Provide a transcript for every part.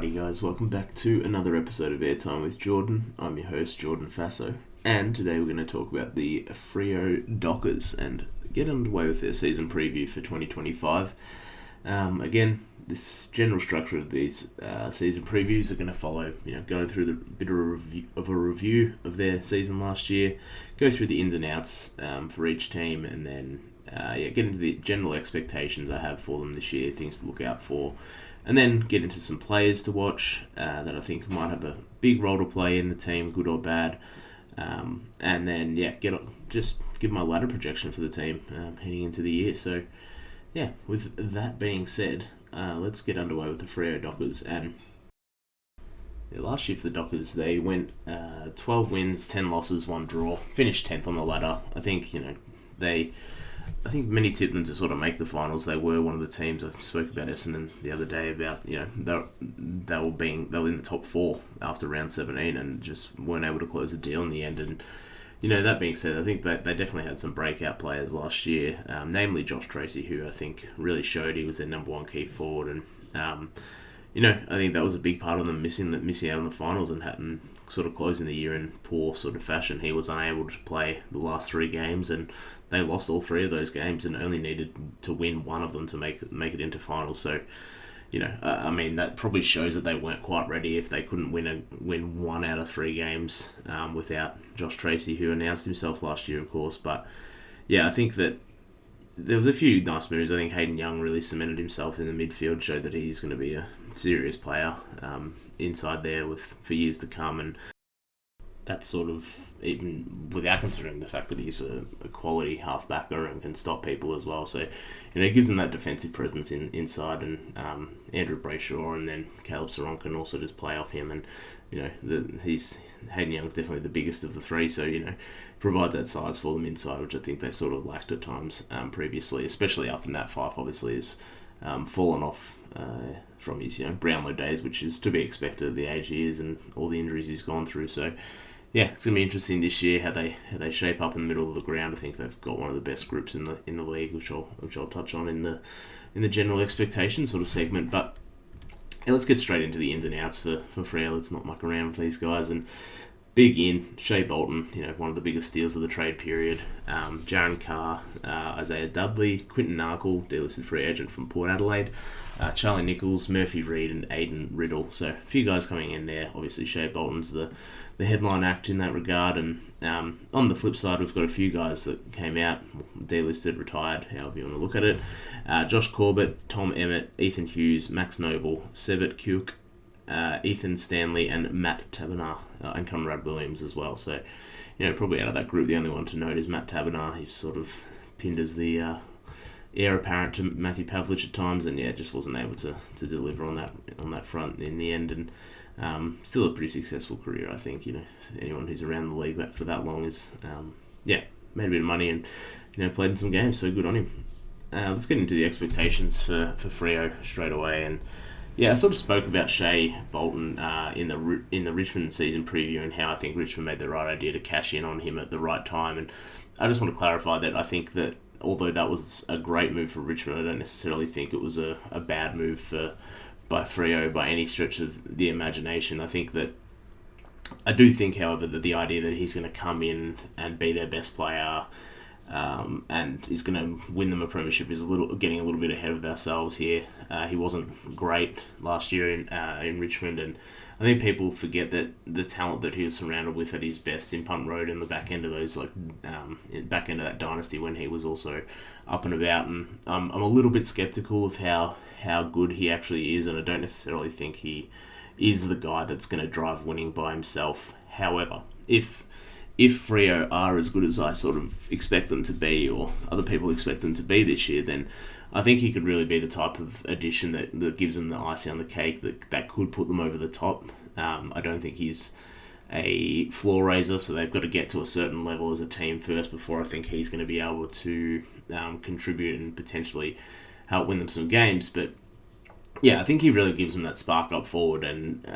Alrighty guys, welcome back to another episode of Airtime with Jordan. I'm your host, Jordan Fasso, and today we're going to talk about the Fremantle Dockers and get underway with their season preview for 2025. Again, this general structure of these season previews are going to follow, going through the bit of a review of their season last year, go through the ins and outs for each team, and then get into the general expectations I have for them this year, things to look out for. And then get into some players to watch that I think might have a big role to play in the team, good or bad. And then, just give my ladder projection for the team heading into the year. So, with that being said, let's get underway with the Fremantle Dockers. And last year for the Dockers, they went 12 wins, 10 losses, 1 draw, finished 10th on the ladder. I think, I think many tipped them to sort of make the finals. They were one of the teams. I spoke about Essendon the other day about, they were in the top 4 after round 17 and just weren't able to close the deal in the end. And that being said, I think that they definitely had some breakout players last year, namely Josh Tracy, who I think really showed he was their number one key forward. And I think that was a big part of them missing out on the finals and sort of closing the year in poor sort of fashion. He was unable to play the last 3 games, and they lost all 3 of those games and only needed to win one of them to make it into finals. So, that probably shows that they weren't quite ready if they couldn't win 1 out of 3 games without Josh Tracy, who announced himself last year, of course. But I think that there was a few nice moves. I think Hayden Young really cemented himself in the midfield, showed that he's going to be a serious player inside there for years to come, and that's sort of even without considering the fact that he's a quality half-backer and can stop people as well. So, it gives them that defensive presence inside, and Andrew Brayshaw and then Caleb Sarong can also just play off him, and Hayden Young's definitely the biggest of the 3, so provides that size for them inside, which I think they sort of lacked at times previously, especially after Nat Fyfe obviously has fallen off from his Brownlow days, which is to be expected at the age he is and all the injuries he's gone through. So it's going to be interesting this year how they shape up in the middle of the ground. I think they've got one of the best groups in the league, which I'll touch on in the general expectations sort of segment. But let's get straight into the ins and outs for Freo. Let's not muck around with these guys. And big in, Shea Bolton, one of the biggest steals of the trade period. Jaron Carr, Isaiah Dudley, Quinton Narkle, delisted free agent from Port Adelaide, Charlie Nichols, Murphy Reid, and Aiden Riddle. So a few guys coming in there. Obviously, Shea Bolton's the headline act in that regard. And on the flip side, we've got a few guys that came out, delisted, retired, however you want to look at it. Josh Corbett, Tom Emmett, Ethan Hughes, Max Noble, Sebert Kuke, Ethan Stanley, and Matt Taberner, and Conrad Williams as well. So, probably out of that group, the only one to note is Matt Taberner. He's sort of pinned as the heir apparent to Matthew Pavlich at times, and just wasn't able to deliver on that front in the end. And still a pretty successful career, I think. Anyone who's around the league for that long is made a bit of money and played in some games. So good on him. Let's get into the expectations for Freo straight away. And I sort of spoke about Shea Bolton in the Richmond season preview and how I think Richmond made the right idea to cash in on him at the right time. And I just want to clarify that I think that although that was a great move for Richmond, I don't necessarily think it was a bad move by Freo by any stretch of the imagination. I do think, however, that the idea that he's going to come in and be their best player and is going to win them a premiership is getting a little bit ahead of ourselves here. He wasn't great last year in Richmond, and I think people forget that the talent that he was surrounded with at his best in Punt Road and the back end of back end of that dynasty when he was also up and about. And I'm a little bit skeptical of how good he actually is, and I don't necessarily think he is the guy that's going to drive winning by himself. However, if Freo are as good as I sort of expect them to be, or other people expect them to be this year, then I think he could really be the type of addition that gives them the icing on the cake that could put them over the top. I don't think he's a floor raiser, so they've got to get to a certain level as a team first before I think he's going to be able to contribute and potentially help win them some games. But I think he really gives them that spark up forward, and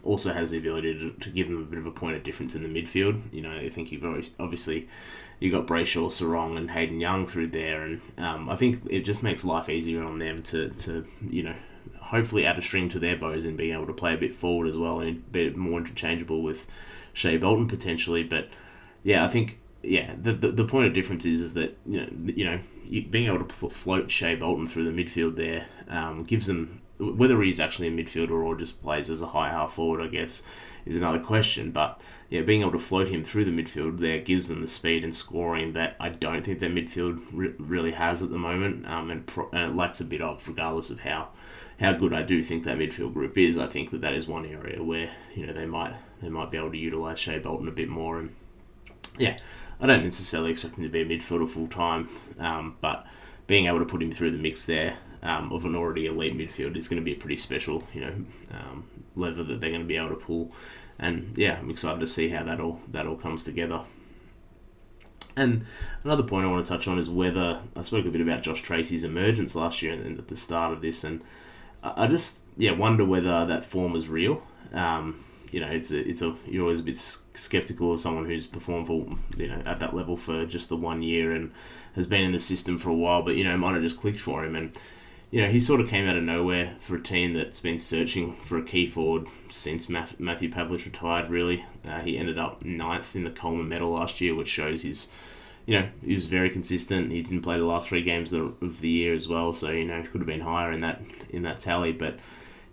also has the ability to give them a bit of a point of difference in the midfield. I think you got Brayshaw, Sarong, and Hayden Young through there, and I think it just makes life easier on them to hopefully add a string to their bows in being able to play a bit forward as well and be more interchangeable with Shea Bolton potentially. But yeah, I think the point of difference is that being able to float Shea Bolton through the midfield there gives them, whether he's actually a midfielder or just plays as a high half forward, I guess, is another question. But yeah, being able to float him through the midfield there gives them the speed and scoring that I don't think their midfield really has at the moment, and it lacks a bit of, regardless of how good I do think that midfield group is. I think that is one area where they might be able to utilise Shea Bolton a bit more. And yeah, I don't necessarily expect him to be a midfielder full time, but being able to put him through the mix there of an already elite midfield is going to be a pretty special, lever that they're going to be able to pull. And yeah, I'm excited to see how that all comes together. And another point I want to touch on is whether I spoke a bit about Josh Tracy's emergence last year and at the start of this, and I just wonder whether that form is real. You're always a bit skeptical of someone who's performed for at that level for just the 1 year and has been in the system for a while, but it might have just clicked for him. And he sort of came out of nowhere for a team that's been searching for a key forward since Matthew Pavlich retired. Really, he ended up 9th in the Coleman Medal last year, which shows he was very consistent. He didn't play the last 3 games of the year as well, so he could have been higher in that tally. But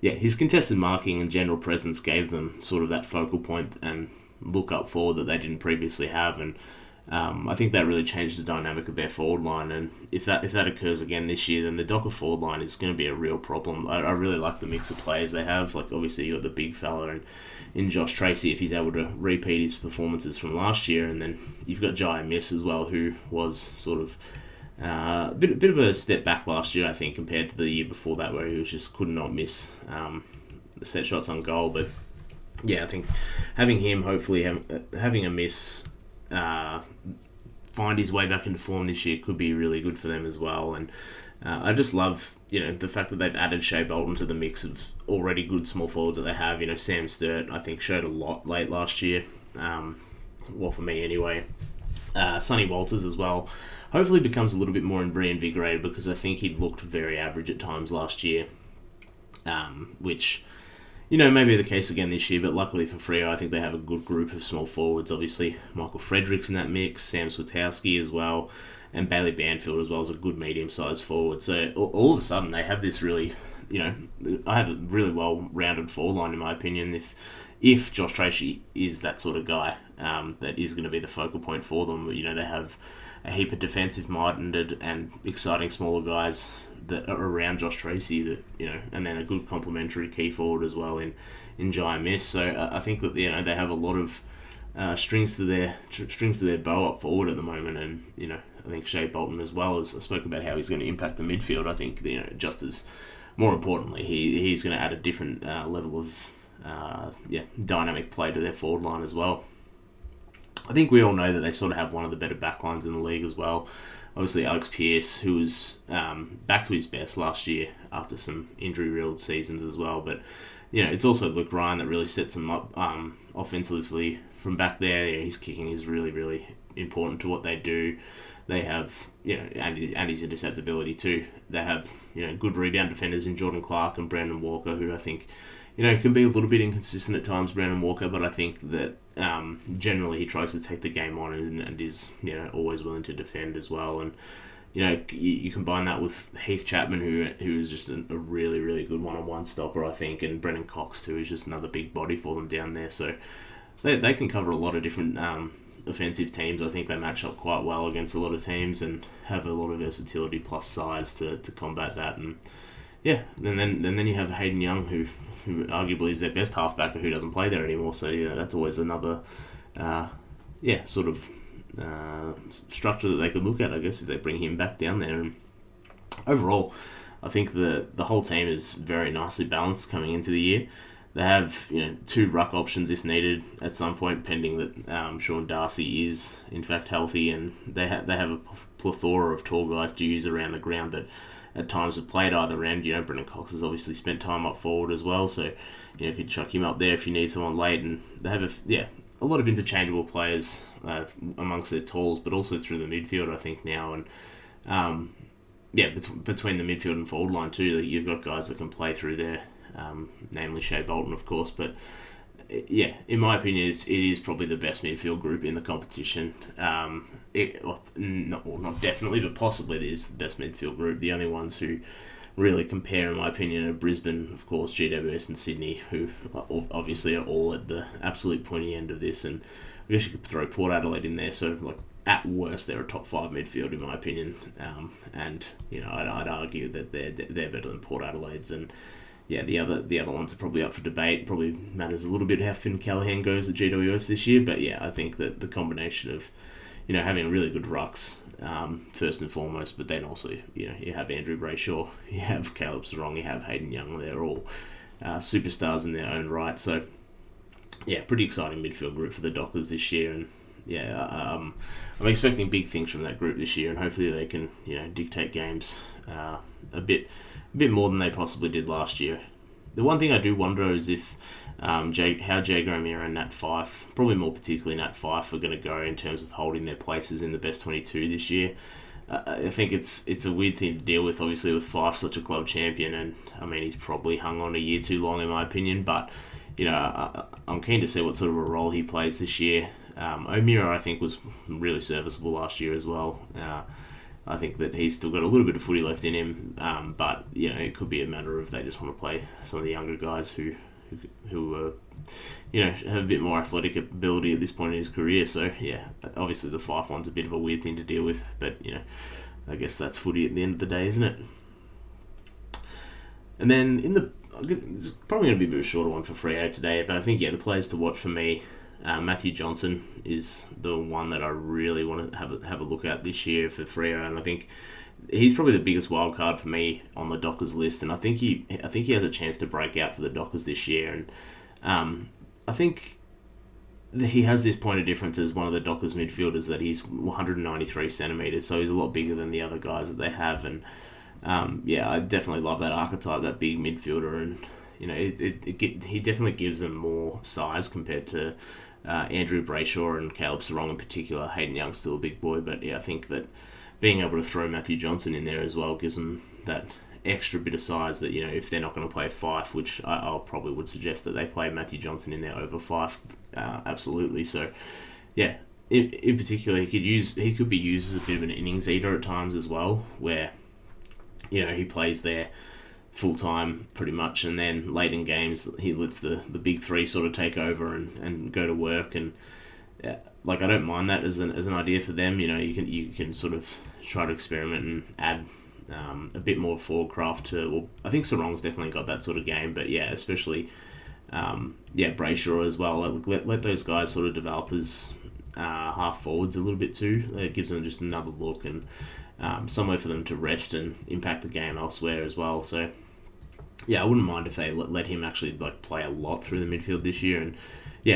yeah, his contested marking and general presence gave them sort of that focal point and look up forward that they didn't previously have, and I think that really changed the dynamic of their forward line. And if that occurs again this year, then the Docker forward line is going to be a real problem. I really like the mix of players they have. Like, obviously you got the big fella and in Josh Tracy, if he's able to repeat his performances from last year, and then you've got Jai Miss as well, who was sort of a bit of a step back last year, I think, compared to the year before that, where he could not miss set shots on goal. But yeah, I think having him, hopefully having a miss find his way back into form this year could be really good for them as well. And I just love the fact that they've added Shea Bolton to the mix of already good small forwards that they have. Sam Sturt, I think, showed a lot late last year, well, for me anyway. Sonny Walters as well hopefully becomes a little bit more reinvigorated, because I think he'd looked very average at times last year, which may be the case again this year, but luckily for Freo, I think they have a good group of small forwards. Obviously, Michael Fredericks in that mix, Sam Switowski as well, and Bailey Banfield as well as a good medium-sized forward. So all of a sudden, they have this really, I have a really well-rounded forward line in my opinion. If Josh Tracy is that sort of guy that is going to be the focal point for them, they have a heap of defensive-minded and exciting smaller guys that are around Josh Tracy, that and then a good complementary key forward as well in Jai Miss. So I think that they have a lot of strings to their bow up forward at the moment, and I think Shea Bolton as well, as I spoke about how he's going to impact the midfield. I think just as more importantly, he's going to add a different level of dynamic play to their forward line as well. I think we all know that they sort of have one of the better backlines in the league as well. Obviously, Alex Pearce, who was back to his best last year after some injury-riddled seasons as well. But, it's also Luke Ryan that really sets them up offensively from back there. His kicking is really, really important to what they do. They have, and his interceptability too. They have, good rebound defenders in Jordan Clark and Brandon Walker, who I think, can be a little bit inconsistent at times, Brandon Walker, but I think that generally he tries to take the game on and is, always willing to defend as well. And, you combine that with Heath Chapman, who is just a really, really good one-on-one stopper, I think, and Brennan Cox too is just another big body for them down there. So they can cover a lot of different offensive teams. I think they match up quite well against a lot of teams and have a lot of versatility plus size to combat that. And yeah, and then you have Hayden Young, who arguably is their best halfbacker, who doesn't play there anymore. So that's always another structure that they could look at, I guess, if they bring him back down there. And overall, I think the whole team is very nicely balanced coming into the year. They have 2 ruck options if needed at some point, pending that Sean Darcy is in fact healthy, and they have a plethora of tall guys to use around the ground that at times have played either end. Brendan Cox has obviously spent time up forward as well, so you could chuck him up there if you need someone late. And they have a lot of interchangeable players amongst their talls, but also through the midfield, I think, now. And between the midfield and forward line too, that you've got guys that can play through there, namely Shea Bolton, of course. But yeah, in my opinion, it is probably the best midfield group in the competition. Not definitely, but possibly it is the best midfield group. The only ones who really compare, in my opinion, are Brisbane, of course, GWS and Sydney, who obviously are all at the absolute pointy end of this. And I guess you could throw Port Adelaide in there. So, like, at worst, they're a top 5 midfield, in my opinion. And I'd argue that they're better than Port Adelaide's. And yeah, the other ones are probably up for debate. Probably matters a little bit how Finn Callaghan goes at GWS this year. But yeah, I think that the combination of having really good rucks, first and foremost, but then also you have Andrew Brayshaw, you have Caleb Sarong, you have Hayden Young. They're all superstars in their own right. So yeah, pretty exciting midfield group for the Dockers this year. And yeah, I'm expecting big things from that group this year, and hopefully they can dictate games a bit more than they possibly did last year. The one thing I do wonder is if how Jake O'Meara and Nat Fyfe, probably more particularly Nat Fyfe, are going to go in terms of holding their places in the best 22 this year. I think it's a weird thing to deal with, obviously, with Fyfe such a club champion, and I mean he's probably hung on a year too long in my opinion. But I'm keen to see what sort of a role he plays this year. O'Meara, I think, was really serviceable last year as well. I think that he's still got a little bit of footy left in him, but it could be a matter of they just want to play some of the younger guys who have a bit more athletic ability at this point in his career. So yeah, obviously the Fyfe one's a bit of a weird thing to deal with, but I guess that's footy at the end of the day, isn't it? And then it's probably going to be a bit of a shorter one for Freo today, but I think the players to watch for me. Matthew Johnson is the one that I really want to have a look at this year for Freo, and I think he's probably the biggest wild card for me on the Dockers list. And I think he has a chance to break out for the Dockers this year. And I think he has this point of difference as one of the Dockers midfielders that he's 193 centimeters, so he's a lot bigger than the other guys that they have. And I definitely love that archetype, that big midfielder, and he definitely gives them more size compared to Andrew Brayshaw and Caleb Sarong in particular. Hayden Young's still a big boy, but I think that being able to throw Matthew Johnson in there as well gives them that extra bit of size that, if they're not going to play Fyfe, which I probably would suggest that they play Matthew Johnson in there over Fyfe, absolutely. So, yeah, in particular, he could be used as a bit of an innings eater at times as well, where, he plays there full-time pretty much, and then late in games he lets the big three sort of take over and go to work. And I don't mind that as an idea for them. You can sort of try to experiment and add a bit more forward craft to. Well, I think Sarong's definitely got that sort of game, but especially Brayshaw as well. Let those guys sort of develop as half forwards a little bit too. It gives them just another look and somewhere for them to rest and impact the game elsewhere as well. So I wouldn't mind if they let him actually play a lot through the midfield this year. And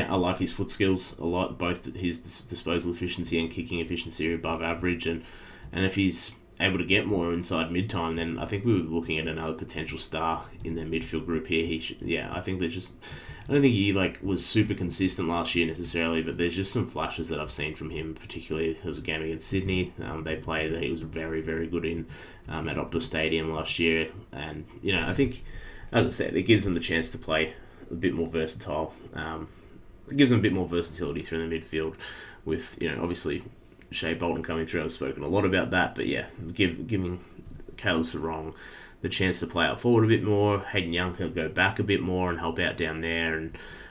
I like his foot skills a lot. Both his disposal efficiency and kicking efficiency are above average, and if he's able to get more inside mid-time, then I think we were looking at another potential star in their midfield group here. I think I don't think he was super consistent last year necessarily, but there's just some flashes that I've seen from him. Particularly, there was a game against Sydney. They played that he was very, very good in at Optus Stadium last year, and I think, as I said, it gives them the chance to play a bit more versatile. It gives them a bit more versatility through the midfield, with obviously Shea Bolton coming through. I've spoken a lot about that, but giving Caleb Sarong the chance to play out forward a bit more. Hayden Young can go back a bit more and help out down there,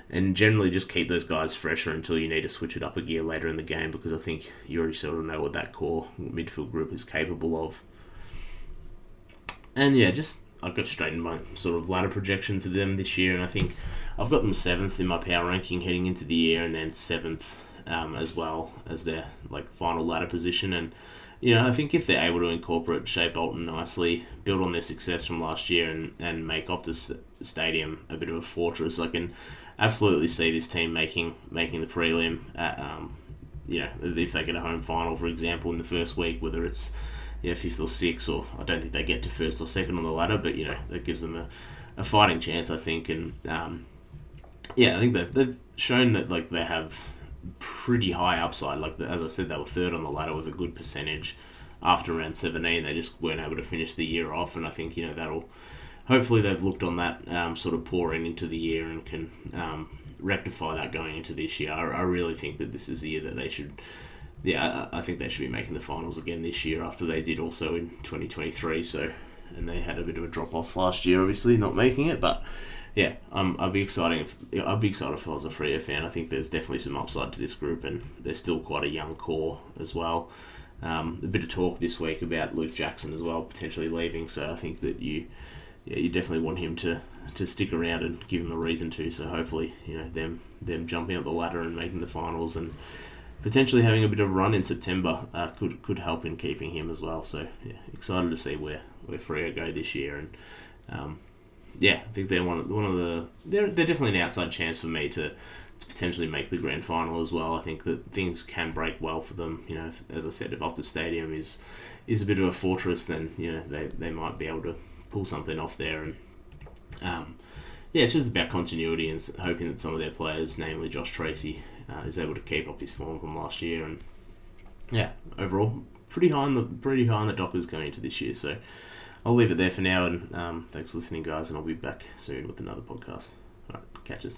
and generally just keep those guys fresher until you need to switch it up a gear later in the game, because I think you already sort of know what that core midfield group is capable of. And I've got straight in my sort of ladder projection for them this year, and I think I've got them 7th in my power ranking heading into the year, and then 7th as well as their final ladder position. And I think if they're able to incorporate Shea Bolton nicely, build on their success from last year, and make Optus Stadium a bit of a fortress, I can absolutely see this team making the prelim at, if they get a home final, for example, in the first week, whether it's 5th or 6th, or I don't think they get to 1st or 2nd on the ladder, but that gives them a fighting chance, I think. And I think they've shown that they have pretty high upside. As I said, they were 3rd on the ladder with a good percentage after round 17 they just weren't able to finish the year off, and I think that'll hopefully they've looked on that sort of pouring into the year and can rectify that going into this year. I really think that this is the year that they should. Yeah, I think they should be making the finals again this year after they did also in 2023. So, and they had a bit of a drop off last year, obviously not making it. But yeah, I'd be excited if I was a Freo fan. I think there's definitely some upside to this group, and they're still quite a young core as well. A bit of talk this week about Luke Jackson as well potentially leaving. So I think that you definitely want him to stick around and give him a reason to. So hopefully, them jumping up the ladder and making the finals and potentially having a bit of a run in September could help in keeping him as well. So yeah, excited to see where Freo go this year, and I think they're one of the they're definitely an outside chance for me to potentially make the grand final as well. I think that things can break well for them. As I said, if Optus Stadium is a bit of a fortress, then they might be able to pull something off there. And it's just about continuity and hoping that some of their players, namely Josh Tracy, is able to keep up his form from last year. And overall pretty high on the Dockers going into this year. So I'll leave it there for now, and thanks for listening, guys, and I'll be back soon with another podcast. All right, catch us.